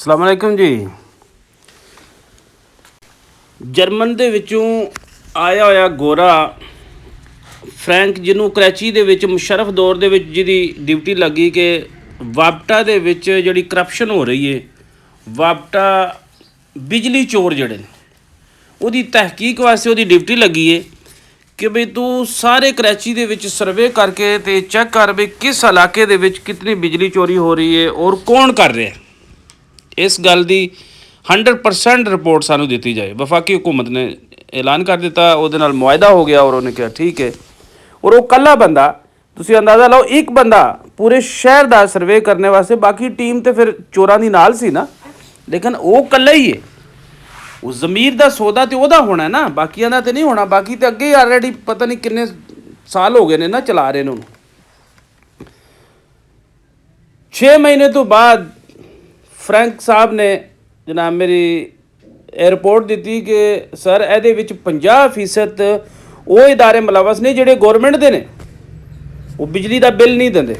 ਅਸਲਾਮ ਅਲੈਕੁਮ ਜੀ। ਜਰਮਨ ਦੇ ਵਿੱਚੋਂ ਆਇਆ ਹੋਇਆ ਗੋਰਾ ਫਰੈਂਕ, ਜਿਹਨੂੰ ਕਰਾਚੀ ਦੇ ਵਿੱਚ ਮੁਸ਼ਰਫ ਦੌਰ ਦੇ ਵਿੱਚ ਜਿਹਦੀ ਡਿਊਟੀ ਲੱਗੀ ਕਿ ਵਾਪਟਾ ਦੇ ਵਿੱਚ ਜਿਹੜੀ ਕਰਪਸ਼ਨ ਹੋ ਰਹੀ ਹੈ, ਵਾਪਟਾ ਬਿਜਲੀ ਚੋਰ ਜਿਹੜੇ ਨੇ ਉਹਦੀ ਤਹਿਕੀਕ ਵਾਸਤੇ ਉਹਦੀ ਡਿਊਟੀ ਲੱਗੀ ਹੈ ਕਿ ਬਈ ਤੂੰ ਸਾਰੇ ਕਰਾਚੀ ਦੇ ਵਿੱਚ ਸਰਵੇ ਕਰਕੇ ਤੇ ਚੈੱਕ ਕਰ ਵੀ ਕਿਸ ਇਲਾਕੇ ਦੇ ਵਿੱਚ ਕਿਤਨੀ ਬਿਜਲੀ ਚੋਰੀ ਹੋ ਰਹੀ ਹੈ ਔਰ ਕੌਣ ਕਰ ਰਿਹਾ। ਇਸ ਗੱਲ ਦੀ 100% ਰਿਪੋਰਟ ਸਾਨੂੰ ਦਿੱਤੀ ਜਾਏ। ਵਫਾਕੀ ਹੁਕੂਮਤ ਨੇ ਐਲਾਨ ਕਰ ਦਿੱਤਾ, ਉਹਦੇ ਨਾਲ ਮੁਆਇਦਾ ਹੋ ਗਿਆ ਔਰ ਉਹਨੇ ਕਿਹਾ ਠੀਕ ਹੈ। ਔਰ ਉਹ ਇਕੱਲਾ ਬੰਦਾ, ਤੁਸੀਂ ਅੰਦਾਜ਼ਾ ਲਾਓ, ਇੱਕ ਬੰਦਾ ਪੂਰੇ ਸ਼ਹਿਰ ਦਾ ਸਰਵੇ ਕਰਨ ਵਾਸਤੇ, ਬਾਕੀ ਟੀਮ ਤਾਂ ਫਿਰ ਚੋਰਾਂ ਦੀ ਨਾਲ ਸੀ ਨਾ, ਲੇਕਿਨ ਉਹ ਇਕੱਲਾ ਹੀ ਹੈ। ਉਹ ਜ਼ਮੀਰ ਦਾ ਸੌਦਾ ਤੇ ਉਹਦਾ ਹੋਣਾ ਨਾ, ਬਾਕੀਆਂ ਦਾ ਤੇ ਨਹੀਂ ਹੋਣਾ। ਬਾਕੀ ਤੇ ਅੱਗੇ ਹੀ ਆਲਰੇਡੀ ਪਤਾ ਨਹੀਂ ਕਿੰਨੇ ਸਾਲ ਹੋ ਗਏ ਨੇ ਨਾ ਚਲਾ ਰਹੇ ਨੇ ਉਹਨੂੰ। 6 ਮਹੀਨੇ ਤੋਂ ਬਾਅਦ ਫਰੈਂਕ ਸਾਹਿਬ ਨੇ ਜਨਾਬ ਮੇਰੀ ਇਹ ਰਿਪੋਰਟ ਦਿੱਤੀ ਕਿ ਸਰ ਇਹਦੇ ਵਿੱਚ 50% ਉਹ ਇਦਾਰੇ ਮੁਲਵਸ ਨੇ ਜਿਹੜੇ ਗੌਰਮੈਂਟ ਦੇ ਨੇ, ਉਹ ਬਿਜਲੀ ਦਾ ਬਿੱਲ ਨਹੀਂ ਦਿੰਦੇ।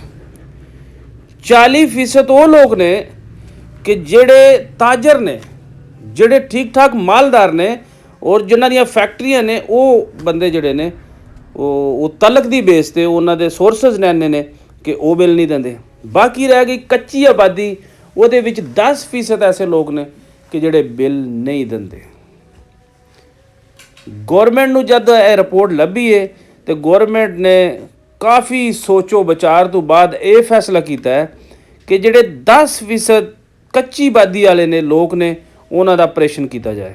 40% ਉਹ ਲੋਕ ਨੇ ਕਿ ਜਿਹੜੇ ਤਾਜਰ ਨੇ, ਜਿਹੜੇ ਠੀਕ ਠਾਕ ਮਾਲਦਾਰ ਨੇ ਔਰ ਜਿਨ੍ਹਾਂ ਦੀਆਂ ਫੈਕਟਰੀਆਂ ਨੇ, ਉਹ ਬੰਦੇ ਜਿਹੜੇ ਨੇ ਉਹ ਤਲਕ ਦੀ ਬੇਸ 'ਤੇ ਉਹਨਾਂ ਦੇ ਸੋਰਸਸ ਨੇ ਇੰਨੇ ਨੇ ਕਿ ਉਹ ਬਿੱਲ ਨਹੀਂ ਦਿੰਦੇ। ਬਾਕੀ ਰਹਿ ਗਈ ਕੱਚੀ ਆਬਾਦੀ, ਉਹਦੇ ਵਿੱਚ 10% ਐਸੇ ਲੋਕ ਨੇ ਕਿ ਜਿਹੜੇ ਬਿੱਲ ਨਹੀਂ ਦਿੰਦੇ। ਗੌਰਮੈਂਟ ਨੂੰ ਜਦ ਇਹ ਰਿਪੋਰਟ ਲੱਭੀ ਹੈ ਤੇ ਗੌਰਮੈਂਟ ਨੇ ਕਾਫੀ ਸੋਚੋ ਵਿਚਾਰ ਤੋਂ ਬਾਅਦ ਇਹ ਫੈਸਲਾ ਕੀਤਾ ਹੈ ਕਿ ਜਿਹੜੇ 10% ਕੱਚੀ ਆਬਾਦੀ ਵਾਲੇ ਨੇ ਲੋਕ ਨੇ, ਉਹਨਾਂ ਦਾ ਆਪਰੇਸ਼ਨ ਕੀਤਾ ਜਾਏ।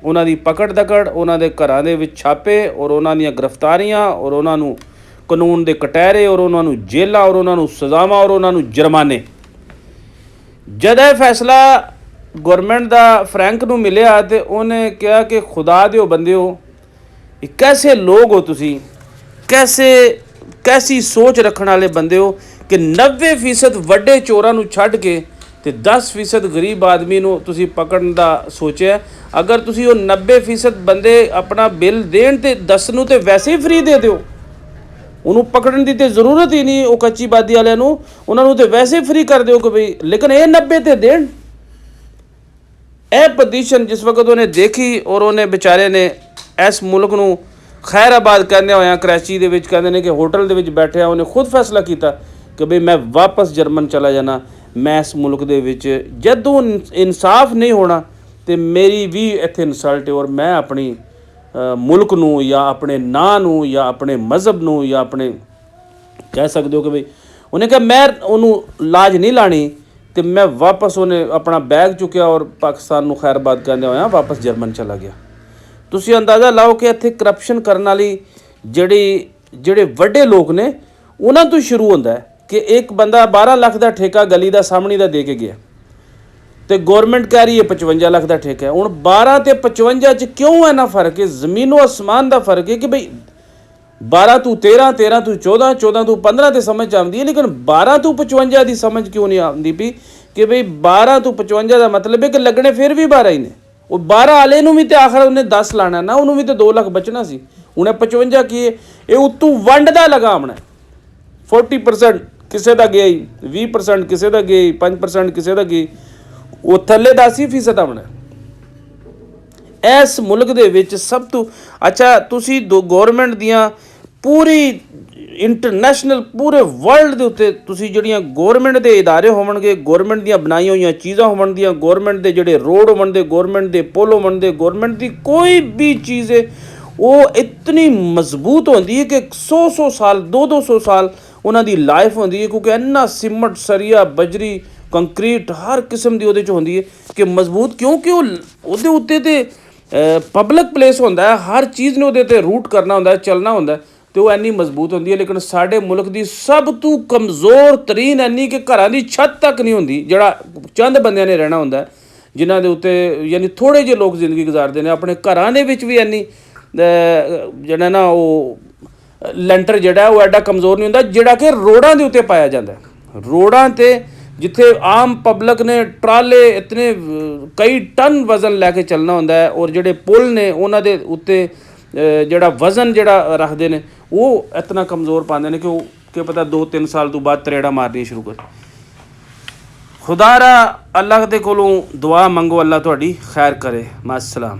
ਉਹਨਾਂ ਦੀ ਪਕੜ ਦਕੜ, ਉਹਨਾਂ ਦੇ ਘਰਾਂ ਦੇ ਵਿੱਚ ਛਾਪੇ ਔਰ ਉਹਨਾਂ ਦੀਆਂ ਗ੍ਰਿਫਤਾਰੀਆਂ ਔਰ ਉਹਨਾਂ ਨੂੰ ਕਾਨੂੰਨ ਦੇ ਕਟਹਿਰੇ ਔਰ ਉਹਨਾਂ ਨੂੰ ਜੇਲਾਂ ਔਰ ਉਹਨਾਂ ਨੂੰ ਸਜ਼ਾਵਾਂ ਔਰ ਉਹਨਾਂ ਨੂੰ ਜੁਰਮਾਨੇ। ਜਦ ਇਹ ਫੈਸਲਾ ਗੌਰਮੈਂਟ ਦਾ ਫਰੈਂਕ ਨੂੰ ਮਿਲਿਆ ਤੇ ਉਹਨੇ ਕਿਹਾ ਕਿ ਖੁਦਾ ਦਿਓ ਬੰਦਿਓ, ਇਹ ਕੈਸੇ ਲੋਕ ਹੋ ਤੁਸੀਂ, ਕੈਸੀ ਸੋਚ ਰੱਖਣ ਵਾਲੇ ਬੰਦੇ ਹੋ ਕਿ 90% ਵੱਡੇ ਚੋਰਾਂ ਨੂੰ ਛੱਡ ਕੇ ਤੇ 10% ਗਰੀਬ ਆਦਮੀ ਨੂੰ ਤੁਸੀਂ ਪਕੜਨ ਦਾ ਸੋਚਿਆ। ਅਗਰ ਤੁਸੀਂ ਉਹ 90% ਬੰਦੇ ਆਪਣਾ ਬਿੱਲ ਦੇਣ ਤੇ 10 ਨੂੰ ਤੇ ਵੈਸੇ ਹੀ ਫ੍ਰੀ ਦੇ ਦਿਓ, ਉਹਨੂੰ ਪਕੜਨ ਦੀ ਤੇ ਜ਼ਰੂਰਤ ਹੀ ਨਹੀਂ, ਉਹ ਕੱਚੀ ਆਬਾਦੀ ਵਾਲਿਆਂ ਨੂੰ ਉਹਨਾਂ ਨੂੰ ਤੇ ਵੈਸੇ ਫ੍ਰੀ ਕਰ ਦਿਓ ਕਿ ਬਈ, ਲੇਕਿਨ ਇਹ 90 ਤੇ ਦੇਣ। ਇਹ ਪੋਜੀਸ਼ਨ ਜਿਸ ਵਕਤ ਉਹਨੇ ਦੇਖੀ ਔਰ ਉਹਨੇ ਵਿਚਾਰੇ ਨੇ ਇਸ ਮੁਲਕ ਨੂੰ ਖੈਰਾਬਾਦ ਕਹਿੰਦੇ ਹੋਇਆ ਕਰਾਚੀ ਦੇ ਵਿੱਚ ਕਹਿੰਦੇ ਨੇ ਕਿ ਹੋਟਲ ਦੇ ਵਿੱਚ ਬੈਠਿਆ ਉਹਨੇ ਖੁਦ ਫੈਸਲਾ ਕੀਤਾ ਕਿ ਬਈ ਮੈਂ ਵਾਪਸ ਜਰਮਨ ਚਲਾ ਜਾਣਾ। ਮੈਂ ਇਸ ਮੁਲਕ ਦੇ ਵਿੱਚ ਜਦੋਂ ਇਨਸਾਫ ਨਹੀਂ ਹੋਣਾ ਤੇ ਮੇਰੀ ਵੀ ਇੱਥੇ ਇਨਸਲਟ ਹੈ ਔਰ ਮੈਂ ਆਪਣੀ ਮੁਲਕ ਨੂੰ ਜਾਂ ਆਪਣੇ ਨਾਂ ਨੂੰ ਜਾਂ ਆਪਣੇ ਮਜ਼ਹਬ ਨੂੰ ਜਾਂ ਆਪਣੇ ਕਹਿ ਸਕਦੇ ਹੋ ਕਿ ਬਈ, ਉਹਨੇ ਕਿਹਾ ਮੈਂ ਉਹਨੂੰ ਲਾਜ ਨਹੀਂ ਲਾਣੀ ਤੇ ਮੈਂ ਵਾਪਸ, ਉਹਨੇ ਆਪਣਾ ਬੈਗ ਚੁੱਕਿਆ ਔਰ ਪਾਕਿਸਤਾਨ ਨੂੰ ਖੈਰਾਬਾਦ ਕਹਿੰਦੇ ਹੋਇਆ ਵਾਪਸ ਜਰਮਨ ਚਲਾ ਗਿਆ। ਤੁਸੀਂ ਅੰਦਾਜ਼ਾ ਲਾਓ ਕਿ ਇੱਥੇ ਕਰਪਸ਼ਨ ਕਰਨ ਵਾਲੀ ਜਿਹੜੇ ਵੱਡੇ ਲੋਕ ਨੇ ਉਹਨਾਂ ਤੋਂ ਸ਼ੁਰੂ ਹੁੰਦਾ ਹੈ ਕਿ ਇੱਕ ਬੰਦਾ 12 ਲੱਖ ਦਾ ਠੇਕਾ ਗਲੀ ਦਾ ਸਾਹਮਣੇ ਦਾ ਦੇ ਕੇ ਗਿਆ ਤੇ ਗੌਰਮੈਂਟ ਕਹਿ ਰਹੀ ਹੈ 55 ਲੱਖ ਦਾ ਠੇਕਾ ਹੈ। ਹੁਣ 12 ਤੇ 55 'ਚ ਕਿਉਂ ਇੰਨਾ ਫਰਕ ਹੈ? ਜ਼ਮੀਨੋ ਅਸਮਾਨ ਦਾ ਫਰਕ ਹੈ ਕਿ ਬਈ 12 ਤੋਂ 13, 13 ਤੋਂ 14, 14 ਤੋਂ 15 ਤੇ ਸਮਝ ਆਉਂਦੀ ਹੈ, ਲੇਕਿਨ 12 ਤੋਂ 55 ਦੀ ਸਮਝ ਕਿਉਂ ਨਹੀਂ ਆਉਂਦੀ ਪਈ ਕਿ ਬਈ 12 ਤੋਂ 55 ਦਾ ਮਤਲਬ ਹੈ ਕਿ ਲੱਗਣੇ ਫਿਰ ਵੀ 12 ਹੀ ਨੇ। ਉਹ 12 ਵਾਲੇ ਨੂੰ ਵੀ ਤੇ ਆਖਰ ਉਹਨੇ 10 ਲਾਣਾ ਨਾ, ਉਹਨੂੰ ਵੀ ਤੇ 2 ਲੱਖ ਬਚਣਾ ਸੀ। ਹੁਣ 55 ਕੀ ਹੈ? ਇਹ ਉਤੋਂ ਵੰਡ ਦਾ ਲਗਾਮਣਾ। 40% ਕਿਸੇ ਦਾ ਗਿਆ ਹੀ, 20% ਕਿਸੇ ਦਾ ਗਿਆ ਹੀ, 5% ਕਿਸੇ ਦਾ ਗਿਆ, ਉਹ ਥੱਲੇ 10% ਆਉਣਾ। ਇਸ ਮੁਲਕ ਦੇ ਵਿੱਚ ਸਭ ਤੋਂ ਅੱਛਾ, ਤੁਸੀਂ ਗੌਰਮੈਂਟ ਦੀਆਂ ਪੂਰੀ ਇੰਟਰਨੈਸ਼ਨਲ ਪੂਰੇ ਵਰਲਡ ਦੇ ਉੱਤੇ ਤੁਸੀਂ ਜਿਹੜੀਆਂ ਗੌਰਮੈਂਟ ਦੇ ਇਦਾਰੇ ਹੋਵਣਗੇ, ਗੌਰਮੈਂਟ ਦੀਆਂ ਬਣਾਈਆਂ ਹੋਈਆਂ ਚੀਜ਼ਾਂ ਹੋਵਣਗੀਆਂ, ਗੌਰਮੈਂਟ ਦੇ ਜਿਹੜੇ ਰੋਡ ਹੋਵਣਗੇ, ਗੌਰਮੈਂਟ ਦੇ ਪੁਲ ਹੋਵਣਗੇ, ਗੌਰਮੈਂਟ ਦੀ ਕੋਈ ਵੀ ਚੀਜ਼ ਹੈ ਉਹ ਇਤਨੀ ਮਜ਼ਬੂਤ ਹੁੰਦੀ ਹੈ ਕਿ 100 ਸਾਲ 200 ਸਾਲ ਉਹਨਾਂ ਦੀ ਲਾਈਫ ਹੁੰਦੀ ਹੈ, ਕਿਉਂਕਿ ਇੰਨਾ ਸੀਮਟ, ਸਰੀਆ, ਬਜਰੀ, ਕੰਕਰੀਟ ਹਰ ਕਿਸਮ ਦੀ ਉਹਦੇ 'ਚ ਹੁੰਦੀ ਹੈ ਕਿ ਮਜ਼ਬੂਤ। ਕਿਉਂਕਿ ਉਹਦੇ ਉੱਤੇ ਤੇ ਪਬਲਿਕ ਪਲੇਸ ਹੁੰਦਾ ਹੈ, ਹਰ ਚੀਜ਼ ਨੂੰ ਉਹਦੇ 'ਤੇ ਰੂਟ ਕਰਨਾ ਹੁੰਦਾ, ਚੱਲਣਾ ਹੁੰਦਾ, ਤੇ ਉਹ ਇੰਨੀ ਮਜ਼ਬੂਤ ਹੁੰਦੀ ਹੈ। ਲੇਕਿਨ ਸਾਡੇ ਮੁਲਕ ਦੀ ਸਭ ਤੋਂ ਕਮਜ਼ੋਰ ਤਰੀਨ ਇੰਨੀ ਕਿ ਘਰਾਂ ਦੀ ਛੱਤ ਤੱਕ ਨਹੀਂ ਹੁੰਦੀ, ਜਿਹੜਾ ਚੰਦ ਬੰਦਿਆਂ ਨੇ ਰਹਿਣਾ ਹੁੰਦਾ, ਜਿਨ੍ਹਾਂ ਦੇ ਉੱਤੇ ਯਾਨੀ ਥੋੜ੍ਹੇ ਜਿਹੇ ਲੋਕ ਜ਼ਿੰਦਗੀ ਗੁਜ਼ਾਰਦੇ ਨੇ। ਆਪਣੇ ਘਰਾਂ ਦੇ ਵਿੱਚ ਵੀ ਇੰਨੀ ਜਿਹੜਾ ਨਾ ਉਹ ਲੈਂਟਰ ਜਿਹੜਾ ਉਹ ਐਡਾ ਕਮਜ਼ੋਰ ਨਹੀਂ ਹੁੰਦਾ ਜਿਹੜਾ ਕਿ ਰੋਡਾਂ ਦੇ ਉੱਤੇ ਪਾਇਆ ਜਾਂਦਾ। ਰੋਡਾਂ 'ਤੇ ਜਿੱਥੇ ਆਮ ਪਬਲਿਕ ਨੇ ਟਰਾਲੇ ਇਤਨੇ ਕਈ ਟਨ ਵਜ਼ਨ ਲੈ ਕੇ ਚੱਲਣਾ ਹੁੰਦਾ ਹੈ ਔਰ ਜਿਹੜੇ ਪੁਲ ਨੇ ਉਹਨਾਂ ਦੇ ਉੱਤੇ ਜਿਹੜਾ ਵਜ਼ਨ ਜਿਹੜਾ ਰੱਖਦੇ ਨੇ ਉਹ ਇਤਨਾ ਕਮਜ਼ੋਰ ਪਾਉਂਦੇ ਨੇ ਕਿ ਉਹ ਕਿ ਪਤਾ 2-3 ਸਾਲ ਤੋਂ ਬਾਅਦ ਤਰੇੜਾ ਮਾਰਨੀ ਸ਼ੁਰੂ ਕਰ। ਖੁਦਾਰਾ ਅੱਲਾਹ ਦੇ ਕੋਲੋਂ ਦੁਆ ਮੰਗੋ, ਅੱਲਾਹ ਤੁਹਾਡੀ ਖੈਰ ਕਰੇ। ਮਾਸਲਾਮ।